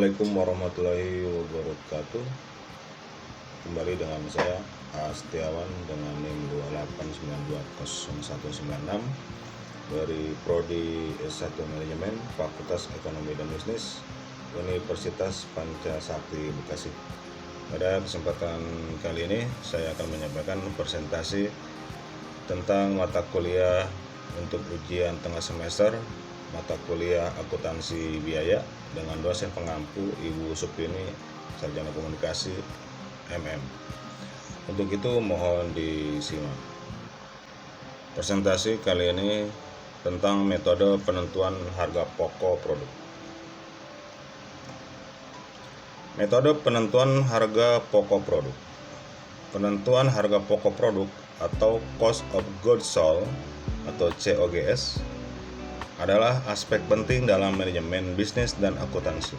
Assalamualaikum warahmatullahi wabarakatuh. Kembali dengan saya Setiawan dengan NIM 289200196 dari Prodi S1 Manajemen Fakultas Ekonomi dan Bisnis Universitas Pancasakti Bekasi. Pada kesempatan kali ini saya akan menyampaikan presentasi tentang mata kuliah untuk ujian tengah semester mata kuliah akuntansi biaya dengan dosen pengampu Ibu Supini, Sarjana Komunikasi MM. Untuk itu mohon disimak. Presentasi kali ini tentang metode penentuan harga pokok produk. Metode penentuan harga pokok produk. Penentuan harga pokok produk atau Cost of Goods Sold atau COGS adalah aspek penting dalam manajemen bisnis dan akuntansi.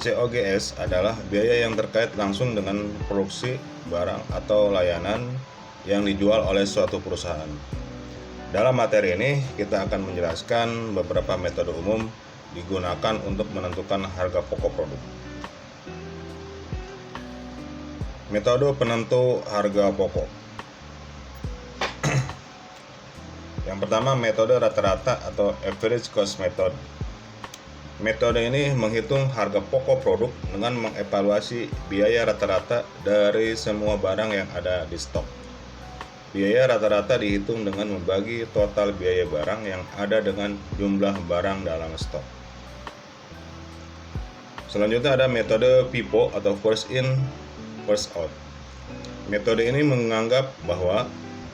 COGS adalah biaya yang terkait langsung dengan produksi barang atau layanan yang dijual oleh suatu perusahaan. Dalam materi ini, kita akan menjelaskan beberapa metode umum digunakan untuk menentukan harga pokok produk. Metode penentu harga pokok. Yang pertama, metode rata-rata atau average cost method. Metode ini menghitung harga pokok produk dengan mengevaluasi biaya rata-rata dari semua barang yang ada di stok. Biaya rata-rata dihitung dengan membagi total biaya barang yang ada dengan jumlah barang dalam stok. Selanjutnya ada metode FIFO atau first in, first out. Metode ini menganggap bahwa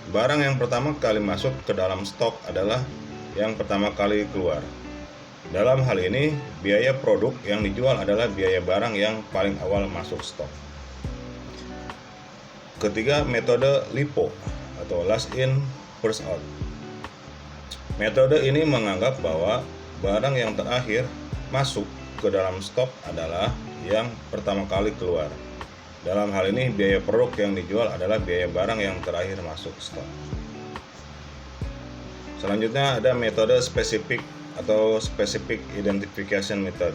barang yang pertama kali masuk ke dalam stok adalah yang pertama kali keluar. Dalam hal ini, biaya produk yang dijual adalah biaya barang yang paling awal masuk stok. Ketiga, metode LIFO atau last in, first out. Metode ini menganggap bahwa barang yang terakhir masuk ke dalam stok adalah yang pertama kali keluar. Dalam hal ini, biaya produk yang dijual adalah biaya barang yang terakhir masuk stok. Selanjutnya ada metode spesifik atau specific identification method.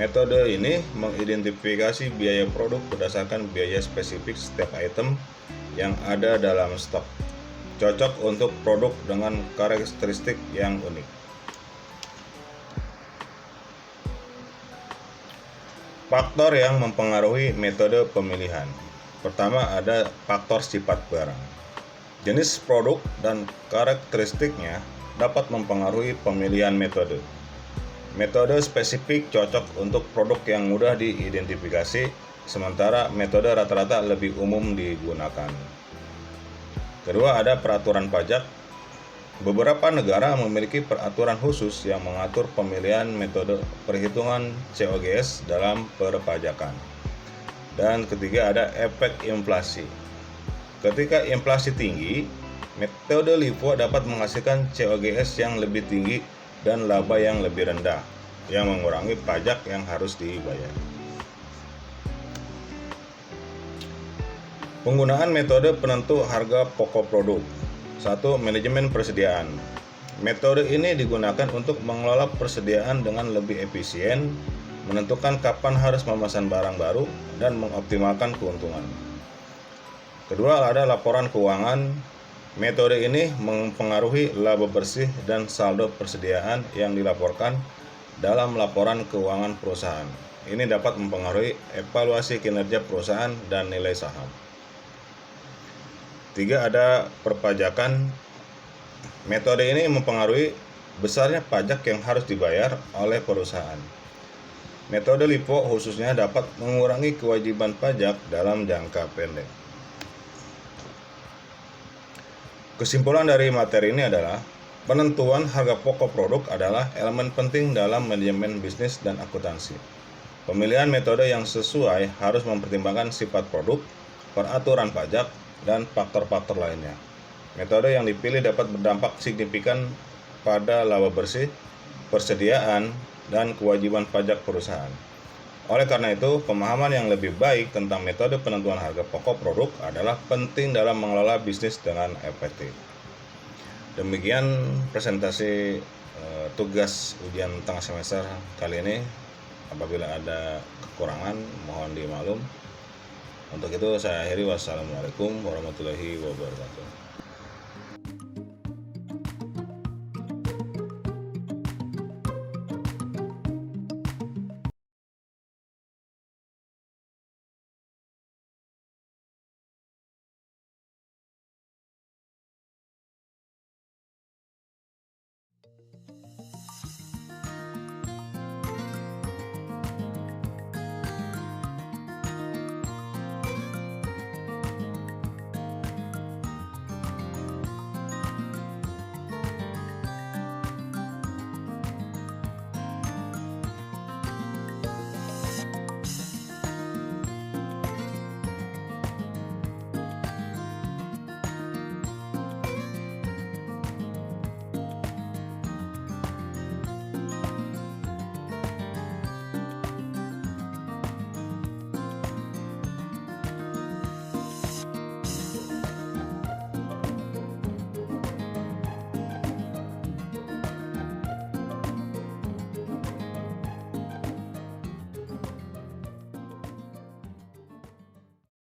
Metode ini mengidentifikasi biaya produk berdasarkan biaya spesifik setiap item yang ada dalam stok, cocok untuk produk dengan karakteristik yang unik. Faktor yang mempengaruhi metode pemilihan. Pertama ada faktor sifat barang. Jenis produk dan karakteristiknya dapat mempengaruhi pemilihan metode. Metode spesifik cocok untuk produk yang mudah diidentifikasi, sementara metode rata-rata lebih umum digunakan. Kedua ada peraturan pajak. Beberapa negara memiliki peraturan khusus yang mengatur pemilihan metode perhitungan COGS dalam perpajakan. Dan ketiga ada efek inflasi. Ketika inflasi tinggi, metode LIFO dapat menghasilkan COGS yang lebih tinggi dan laba yang lebih rendah, yang mengurangi pajak yang harus dibayar. Penggunaan metode penentu harga pokok produk. 1. Manajemen persediaan. Metode ini digunakan untuk mengelola persediaan dengan lebih efisien, menentukan kapan harus memesan barang baru, dan mengoptimalkan keuntungan. Kedua ada laporan keuangan. Metode ini mempengaruhi laba bersih dan saldo persediaan yang dilaporkan dalam laporan keuangan perusahaan. Ini dapat mempengaruhi evaluasi kinerja perusahaan dan nilai saham. 3. Ada perpajakan. Metode ini mempengaruhi besarnya pajak yang harus dibayar oleh perusahaan. Metode LIFO khususnya dapat mengurangi kewajiban pajak dalam jangka pendek. Kesimpulan dari materi ini adalah penentuan harga pokok produk adalah elemen penting dalam manajemen bisnis dan akuntansi. Pemilihan metode yang sesuai harus mempertimbangkan sifat produk, peraturan pajak, dan faktor-faktor lainnya. Metode yang dipilih dapat berdampak signifikan pada laba bersih, persediaan, dan kewajiban pajak perusahaan. Oleh karena itu, pemahaman yang lebih baik tentang metode penentuan harga pokok produk adalah penting dalam mengelola bisnis dengan efektif. Demikian presentasi tugas ujian tengah semester kali ini. Apabila ada kekurangan mohon dimaklum. Untuk itu saya akhiri, wassalamualaikum warahmatullahi wabarakatuh.